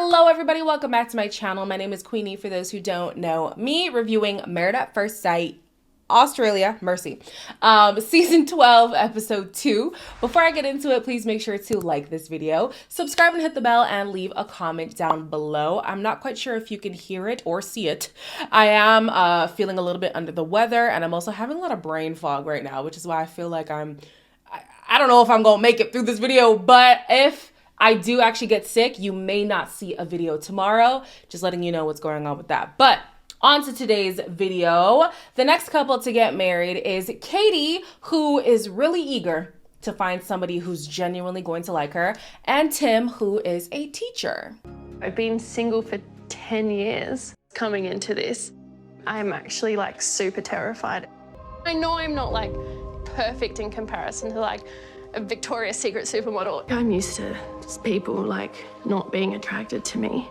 Hello everybody, welcome back to my channel. My name is Queenie for those who don't know me, reviewing Married at First Sight, Australia, Mercy, season 12, episode 2. Before I get into it, please make sure to like this video, subscribe and hit the bell, and leave a comment down below. I'm not quite sure if you can hear it or see it. I am feeling a little bit under the weather, and I'm also having a lot of brain fog right now, which is why I feel like I don't know if I'm gonna make it through this video, but if I do actually get sick, you may not see a video tomorrow. Just letting you know what's going on with that. But on to today's video. The next couple to get married is Katie, who is really eager to find somebody who's genuinely going to like her, and Tim, who is a teacher. I've been single for 10 years. Coming into this, I'm actually like super terrified. I know I'm not like perfect in comparison to like a Victoria's Secret supermodel. I'm used to just people like not being attracted to me.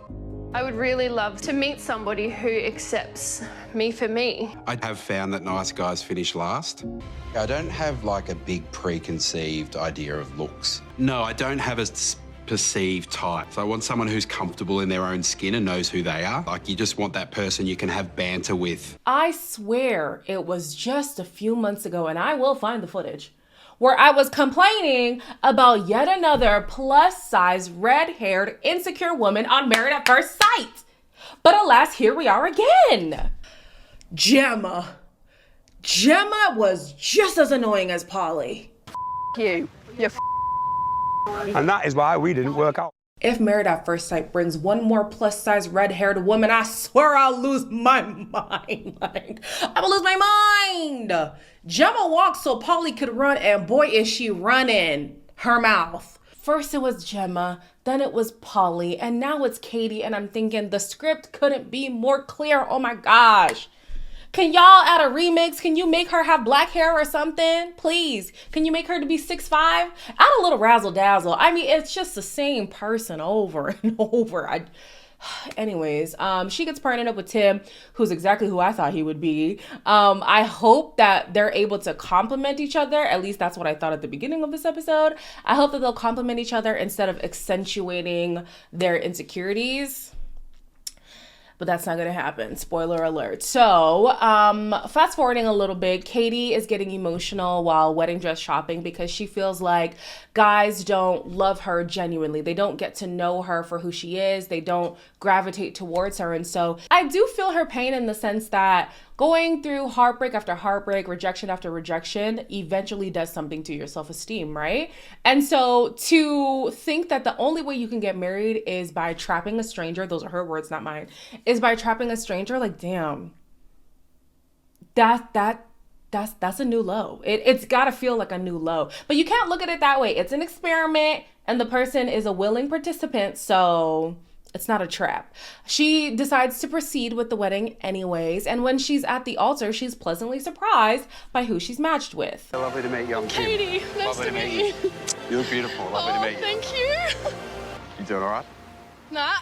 I would really love to meet somebody who accepts me for me. I have found that nice guys finish last. I don't have like a big preconceived idea of looks. No, I don't have a perceived type. So I want someone who's comfortable in their own skin and knows who they are. Like, you just want that person you can have banter with. I swear it was just a few months ago, and I will find the footage, where I was complaining about yet another plus-size, red-haired, insecure woman on Married at First Sight. But alas, here we are again. Gemma was just as annoying as Polly. You. You're And that is why we didn't work out. If Married at First Sight brings one more plus-size red-haired woman, I swear I'll lose my mind. Like, I'm gonna lose my mind. Gemma walked so Polly could run, and boy, is she running her mouth. First it was Gemma, then it was Polly, and now it's Katie, and I'm thinking the script couldn't be more clear. Oh my gosh. Can y'all add a remix? Can you make her have black hair or something? Please. Can you make her to be 6'5"? Add a little razzle dazzle. I mean, it's just the same person over and over. Anyways, she gets partnered up with Tim, who's exactly who I thought he would be. I hope that they're able to complement each other. At least that's what I thought at the beginning of this episode. I hope that they'll complement each other instead of accentuating their insecurities. But that's not gonna happen. Spoiler alert. So, fast forwarding a little bit, Katie is getting emotional while wedding dress shopping because she feels like guys don't love her genuinely. They don't get to know her for who she is. They don't gravitate towards her. And so I do feel her pain in the sense that going through heartbreak after heartbreak, rejection after rejection, eventually does something to your self-esteem, right? And so to think that the only way you can get married is by trapping a stranger, those are her words, not mine, is by trapping a stranger, like, damn, that's a new low. It's gotta feel like a new low. But you can't look at it that way. It's an experiment, and the person is a willing participant, so it's not a trap. She decides to proceed with the wedding anyways, and when she's at the altar, she's pleasantly surprised by who she's matched with. Lovely to meet you. I'm Katie. Nice to meet you. You look beautiful. Lovely to meet you. Thank you. You doing all right? Nah.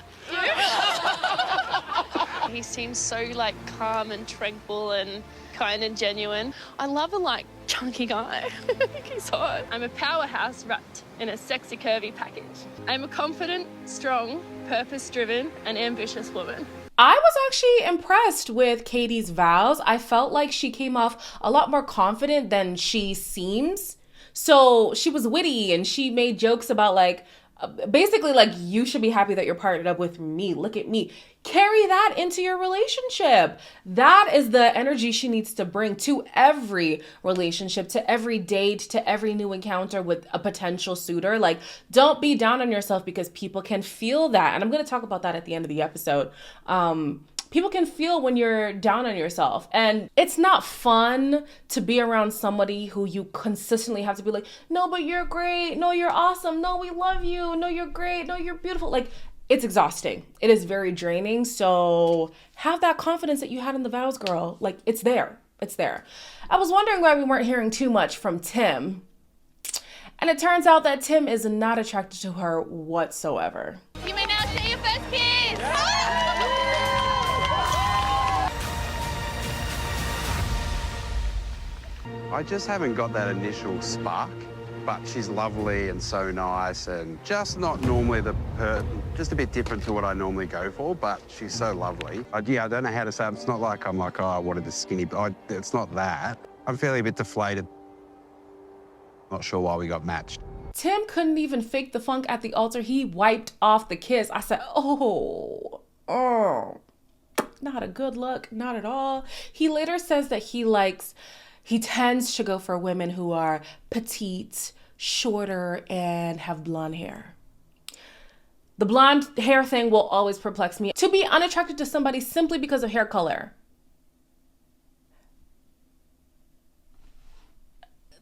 He seems so like calm and tranquil and kind and genuine. I love a like chunky guy. I think he's hot. I'm a powerhouse wrapped in a sexy curvy package. I'm a confident, strong, purpose-driven and ambitious woman. I was actually impressed with Katie's vows. I felt like she came off a lot more confident than she seems. So she was witty, and she made jokes about like, basically like, you should be happy that you're partnered up with me. Look at me. Carry that into your relationship. That is the energy she needs to bring to every relationship, to every date, to every new encounter with a potential suitor. Like, don't be down on yourself because people can feel that. And I'm going to talk about that at the end of the episode. People can feel when you're down on yourself, and it's not fun to be around somebody who you consistently have to be like, no, but you're great. No, you're awesome. No, we love you. No, you're great. No, you're beautiful. Like, it's exhausting. It is very draining. So have that confidence that you had in the vows, girl. Like, it's there. It's there. I was wondering why we weren't hearing too much from Tim. And it turns out that Tim is not attracted to her whatsoever. You may now share your first kiss. I just haven't got that initial spark. but she's lovely and so nice and just not normally just a bit different to what I normally go for, but she's so lovely. Yeah, I don't know how to say it. It's not like I'm like, oh, I wanted the skinny, but it's not that. I'm feeling a bit deflated. Not sure why we got matched. Tim couldn't even fake the funk at the altar. He wiped off the kiss. I said, oh, not a good look, not at all. He later says that he tends to go for women who are petite, shorter, and have blonde hair. The blonde hair thing will always perplex me. To be unattracted to somebody simply because of hair color.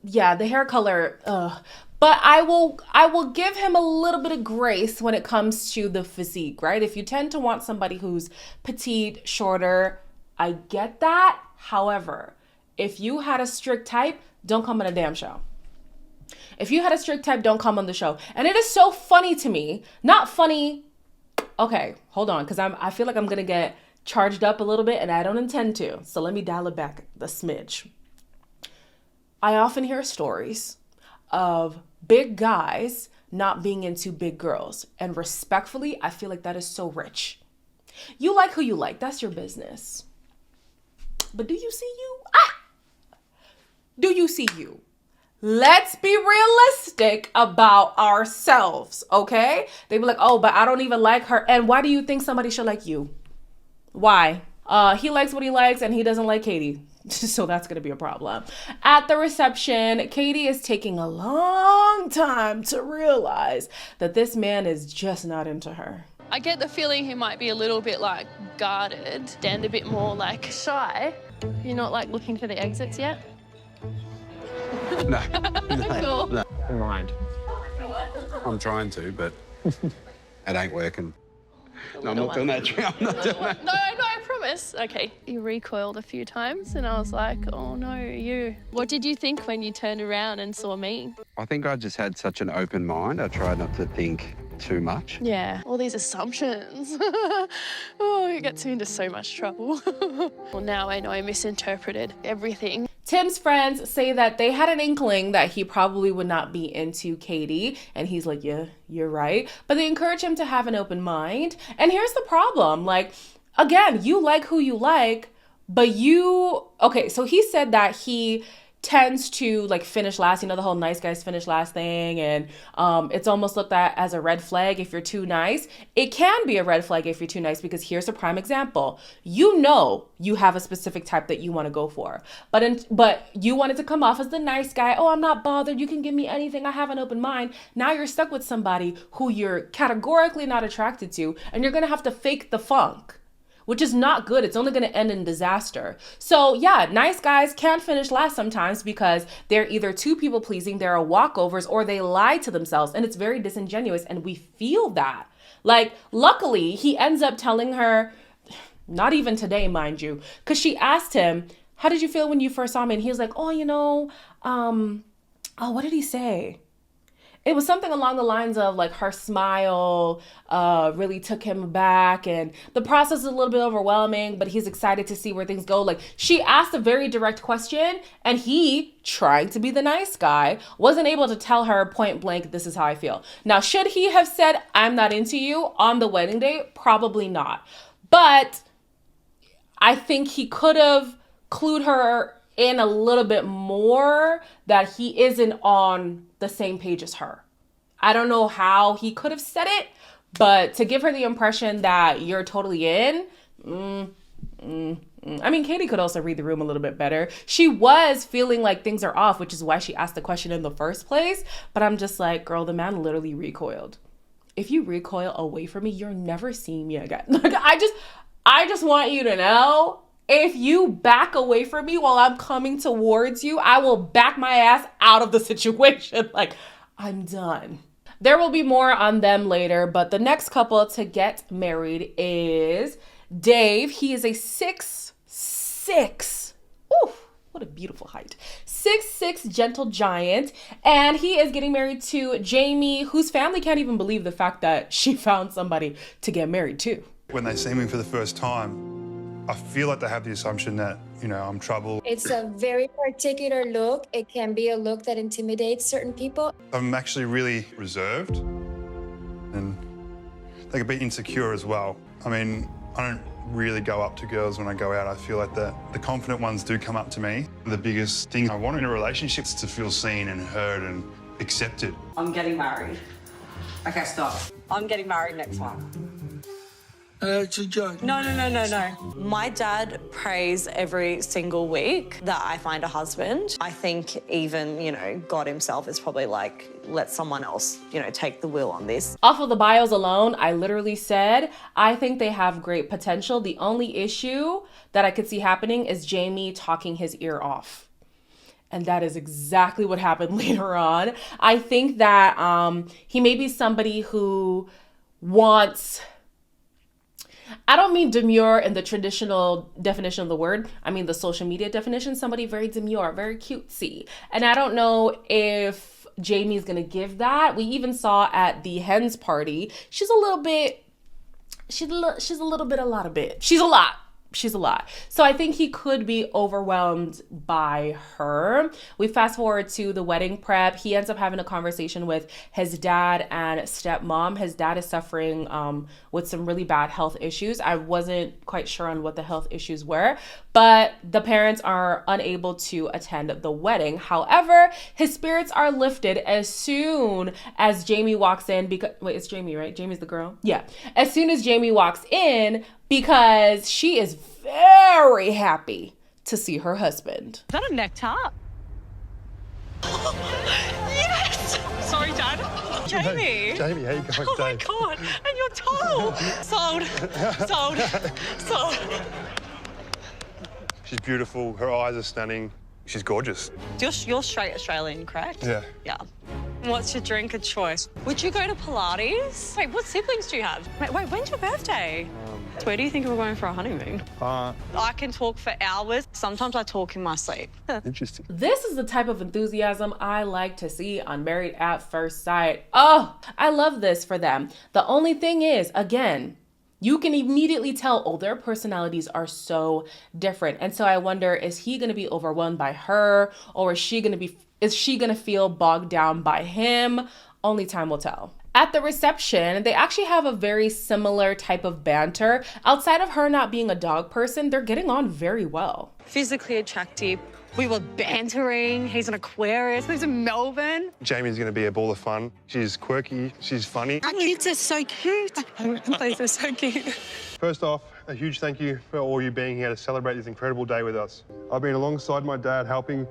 Yeah, the hair color, But I will give him a little bit of grace when it comes to the physique, right? If you tend to want somebody who's petite, shorter, I get that. However, if you had a strict type, don't come on a damn show. If you had a strict type, don't come on the show. And it is so funny to me, not funny. Okay, hold on, because I feel like I'm going to get charged up a little bit and I don't intend to. So let me dial it back the smidge. I often hear stories of big guys not being into big girls. And respectfully, I feel like that is so rich. You like who you like. That's your business. But do you see you? Do you see you? Let's be realistic about ourselves, okay? They be like, oh, but I don't even like her. And why do you think somebody should like you? Why? He likes what he likes and he doesn't like Katie. So that's going to be a problem. At the reception, Katie is taking a long time to realize that this man is just not into her. I get the feeling he might be a little bit like guarded and a bit more like shy. You're not like looking for the exits yet? No. Cool. No. Never mind. I'm trying to, but it ain't working. No, I'm not doing that. I'm not doing that. No, I promise. Okay. You recoiled a few times and I was like, oh no, you. What did you think when you turned around and saw me? I think I just had such an open mind. I tried not to think too much. Yeah, all these assumptions. Oh, it gets me into so much trouble. Well, now I know I misinterpreted everything. Tim's friends say that they had an inkling that he probably would not be into Katie. And he's like, yeah, you're right. But they encourage him to have an open mind. And here's the problem. Like, again, you like who you like, but okay, so he said that he tends to like finish last, you know, the whole nice guys finish last thing. And it's almost looked at as a red flag if you're too nice. It can be a red flag if you're too nice, because here's a prime example. You know you have a specific type that you want to go for, but you wanted to come off as the nice guy. Oh, I'm not bothered. You can give me anything. I have an open mind. Now you're stuck with somebody who you're categorically not attracted to, and you're going to have to fake the funk, which is not good. It's only going to end in disaster. So yeah, nice guys can't finish last sometimes because they're either too people pleasing, they're walkovers, or they lie to themselves. And it's very disingenuous. And we feel that. Like, luckily, he ends up telling her, not even today, mind you, because she asked him, how did you feel when you first saw me? And he was like, oh, what did he say? It was something along the lines of like her smile really took him back, and the process is a little bit overwhelming, but he's excited to see where things go. Like, she asked a very direct question, and he, trying to be the nice guy, wasn't able to tell her point blank, this is how I feel. Now, should he have said, I'm not into you on the wedding day? Probably not. But I think he could have clued her in a little bit more that he isn't on the same page as her. I don't know how he could have said it, but to give her the impression that you're totally in, I mean, Katie could also read the room a little bit better. She was feeling like things are off, which is why she asked the question in the first place. But I'm just like, girl, the man literally recoiled. If you recoil away from me, you're never seeing me again. Like, I just want you to know, if you back away from me while I'm coming towards you, I will back my ass out of the situation. Like, I'm done. There will be more on them later, but the next couple to get married is Dave. He is a 6'6". Ooh, what a beautiful height. 6'6" gentle giant. And he is getting married to Jamie, whose family can't even believe the fact that she found somebody to get married to. When they see me for the first time, I feel like they have the assumption that, you know, I'm trouble. It's a very particular look. It can be a look that intimidates certain people. I'm actually really reserved and they can be insecure as well. I mean, I don't really go up to girls when I go out. I feel like the confident ones do come up to me. The biggest thing I want in a relationship is to feel seen and heard and accepted. I'm getting married. Okay, stop. I'm getting married next month. It's a joke. No. My dad prays every single week that I find a husband. I think even, you know, God himself is probably like, let someone else, you know, take the wheel on this. Off of the bios alone, I literally said, I think they have great potential. The only issue that I could see happening is Jamie talking his ear off. And that is exactly what happened later on. I think that he may be somebody who wants... I don't mean demure in the traditional definition of the word. I mean the social media definition. Somebody very demure, very cutesy. And I don't know if Jamie's gonna give that. We even saw at the hens party, she's a lot. She's a lot. So I think he could be overwhelmed by her. We fast forward to the wedding prep. He ends up having a conversation with his dad and stepmom. His dad is suffering with some really bad health issues. I wasn't quite sure on what the health issues were, but the parents are unable to attend the wedding. However, his spirits are lifted as soon as Jamie walks in wait, it's Jamie, right? Jamie's the girl? Yeah. As soon as Jamie walks in, because she is very happy to see her husband. Is that a neck tap? Yes! Sorry, Dad. Jamie. Jamie, how you going, Oh my God, and you're tall. Sold. She's beautiful, her eyes are stunning. She's gorgeous. You're straight Australian, correct? Yeah. Yeah. What's your drink of choice? Would you go to Pilates? Wait, what siblings do you have? Wait, when's your birthday? Where do you think we're going for a honeymoon? I can talk for hours. Sometimes I talk in my sleep. Interesting. This is the type of enthusiasm I like to see on Married at First Sight. Oh, I love this for them. The only thing is, again, you can immediately tell, oh, their personalities are so different. And so I wonder, is he going to be overwhelmed by her, or is she going to feel bogged down by him? Only time will tell. At the reception, they actually have a very similar type of banter. Outside of her not being a dog person, they're getting on very well. Physically attractive. We were bantering. He's an Aquarius. He's in Melbourne. Jamie's going to be a ball of fun. She's quirky, she's funny. Our kids are so cute. They're so cute. First off, a huge thank you for all you being here to celebrate this incredible day with us. I've been alongside my dad helping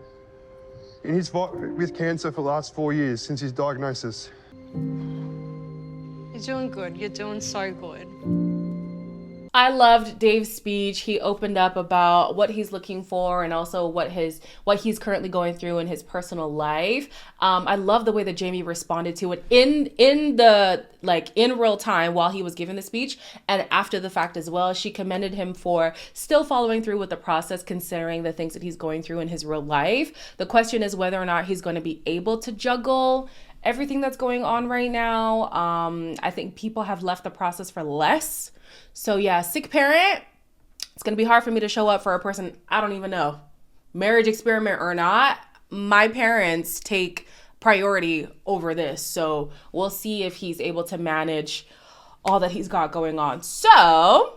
in his fight with cancer for the last 4 years since his diagnosis. You're doing good. You're doing so good. I loved Dave's speech. He opened up about what he's looking for and also what he's currently going through in his personal life. I love the way that Jamie responded to it in real time while he was giving the speech and after the fact as well. She commended him for still following through with the process, considering the things that he's going through in his real life. The question is whether or not he's going to be able to juggle everything that's going on right now. I think people have left the process for less. So yeah, sick parent, it's going to be hard for me to show up for a person I don't even know. Marriage experiment or not, my parents take priority over this. So we'll see if he's able to manage all that he's got going on. So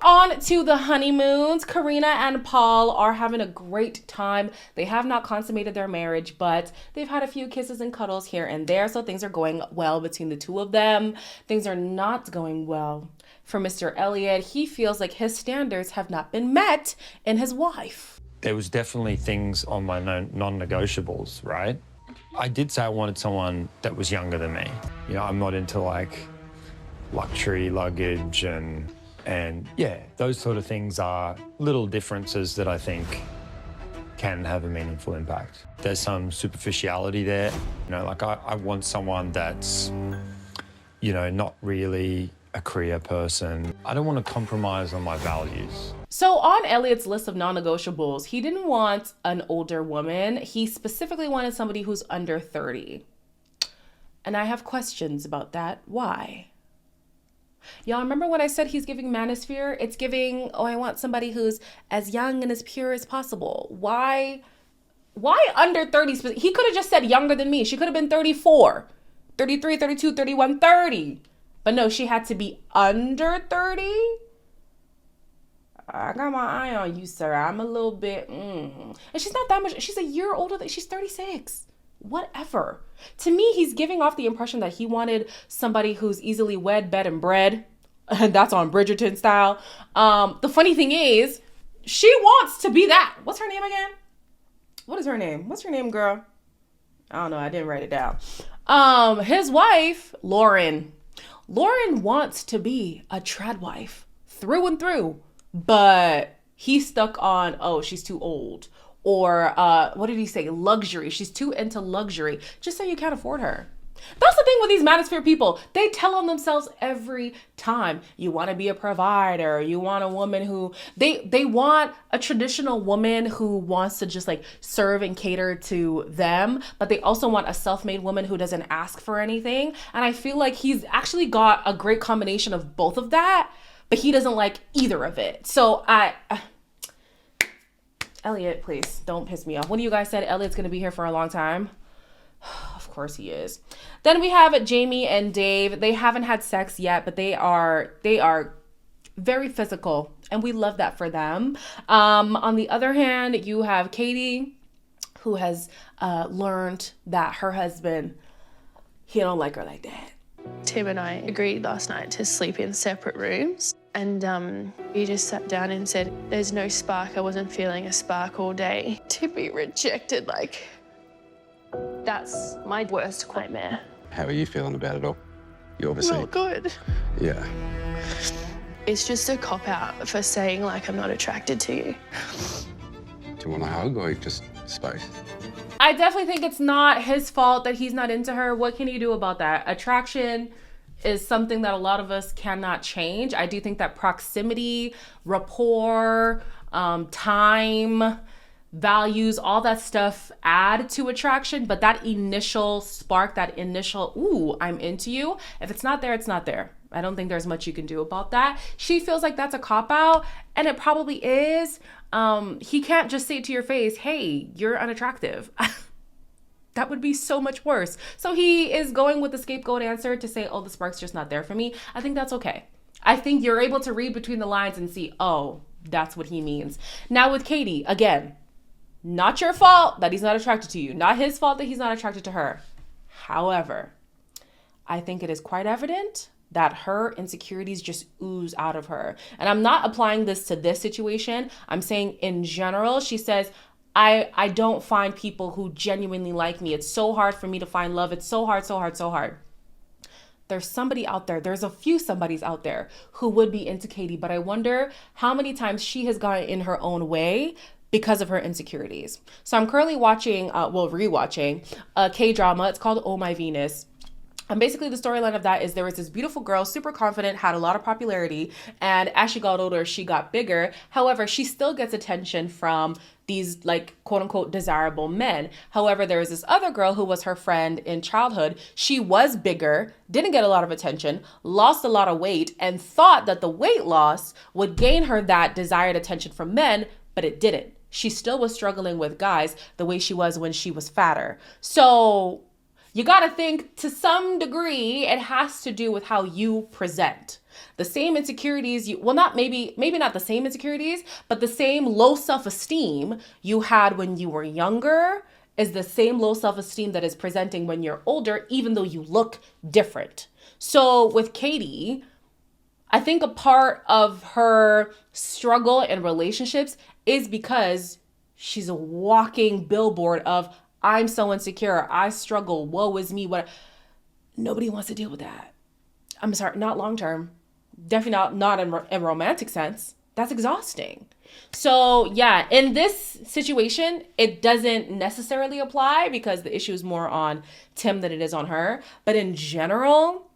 on to the honeymoons. Karina and Paul are having a great time. They have not consummated their marriage, but they've had a few kisses and cuddles here and there. So things are going well between the two of them. Things are not going well for Mr. Elliott. He feels like his standards have not been met in his wife. There was definitely things on my non-negotiables, right? I did say I wanted someone that was younger than me. You know, I'm not into like luxury luggage and yeah, those sort of things are little differences that I think can have a meaningful impact. There's some superficiality there. You know, like I want someone that's, you know, not really a career person. I don't want to compromise on my values. So on Elliott's list of non-negotiables, he didn't want an older woman. He specifically wanted somebody who's under 30. And I have questions about that. Why? Y'all remember when I said he's giving manosphere? It's giving, oh, I want somebody who's as young and as pure as possible. Why under 30? He could have just said younger than me. She could have been 34, 33, 32, 31, 30. But no, she had to be under 30. I got my eye on you, sir. I'm a little bit, And she's not that much. She's a year older than, she's 36. Whatever. To me, he's giving off the impression that he wanted somebody who's easily wed, bed, and bred. And that's on Bridgerton style. The funny thing is, she wants to be that. What's her name again? What is her name? What's her name, girl? I don't know. I didn't write it down. His wife, Lauren. Lauren wants to be a trad wife through and through. But he's stuck on, oh, she's too old. Or what did he say? Luxury. She's too into luxury. Just so you can't afford her. That's the thing with these manosphere people. They tell on themselves every time. You want to be a provider. You want a woman who... They want a traditional woman who wants to just like serve and cater to them. But they also want a self-made woman who doesn't ask for anything. And I feel like he's actually got a great combination of both of that. But he doesn't like either of it. So Elliot, please don't piss me off. When you guys said Elliot's going to be here for a long time? Of course he is. Then we have Jamie and Dave. They haven't had sex yet, but they are very physical. And we love that for them. On the other hand, you have Katie, who has learned that her husband, he don't like her like that. Tim and I agreed last night to sleep in separate rooms. And he just sat down and said, there's no spark. I wasn't feeling a spark all day. To be rejected, like, that's my worst nightmare. How are you feeling about it all? You obviously... Not good. Yeah. It's just a cop-out for saying, like, I'm not attracted to you. Do you want a hug or just space? I definitely think it's not his fault that he's not into her. What can you do about that? Attraction is something that a lot of us cannot change. I do think that proximity, rapport, time, values, all that stuff add to attraction. But that initial spark, that initial, ooh, I'm into you. If it's not there, it's not there. I don't think there's much you can do about that. She feels like that's a cop-out, and it probably is. He can't just say to your face, hey, you're unattractive. That would be so much worse. So he is going with the scapegoat answer to say, oh, the spark's just not there for me. I think that's okay. I think you're able to read between the lines and see, oh, that's what he means. Now with Katie, again, not your fault that he's not attracted to you. Not his fault that he's not attracted to her. However, I think it is quite evident that her insecurities just ooze out of her. And I'm not applying this to this situation. I'm saying in general, she says, I don't find people who genuinely like me. It's so hard for me to find love. It's so hard, so hard, so hard. There's somebody out there. There's a few somebodies out there who would be into Katie, but I wonder how many times she has gotten in her own way because of her insecurities. So I'm currently watching, rewatching a K-drama. It's called Oh My Venus. And basically the storyline of that is there was this beautiful girl, super confident, had a lot of popularity, and as she got older, she got bigger. However, she still gets attention from these like quote unquote desirable men. However, there was this other girl who was her friend in childhood. She was bigger, didn't get a lot of attention, lost a lot of weight, and thought that the weight loss would gain her that desired attention from men, but it didn't. She still was struggling with guys the way she was when she was fatter. So you gotta think to some degree, it has to do with how you present. The same insecurities, maybe not the same insecurities, but the same low self-esteem you had when you were younger is the same low self-esteem that is presenting when you're older, even though you look different. So with Katie, I think a part of her struggle in relationships is because she's a walking billboard of, I'm so insecure, I struggle, woe is me. Nobody wants to deal with that. I'm sorry, not long-term. Definitely not in a romantic sense. That's exhausting. So yeah, in this situation, it doesn't necessarily apply because the issue is more on Tim than it is on her. But in general,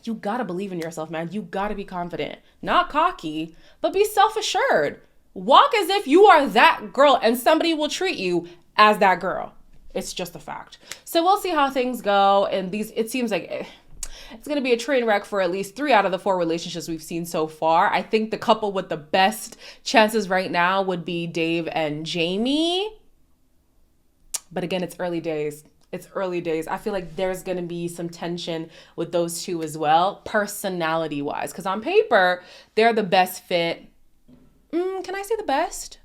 you gotta believe in yourself, man. You gotta be confident. Not cocky, but be self-assured. Walk as if you are that girl and somebody will treat you as that girl. It's just a fact. So we'll see how things go. And it seems like it's going to be a train wreck for at least 3 out of the 4 relationships we've seen so far. I think the couple with the best chances right now would be Dave and Jamie. But again, it's early days. It's early days. I feel like there's going to be some tension with those two as well, personality-wise. Because on paper, they're the best fit. Can I say the best?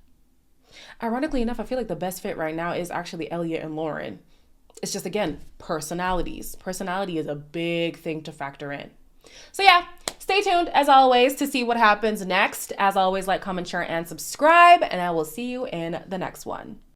Ironically enough, I feel like the best fit right now is actually Elliot and Lauren. It's just, again, personalities. Personality is a big thing to factor in. So yeah, stay tuned as always to see what happens next. As always, like, comment, share, and subscribe. And I will see you in the next one.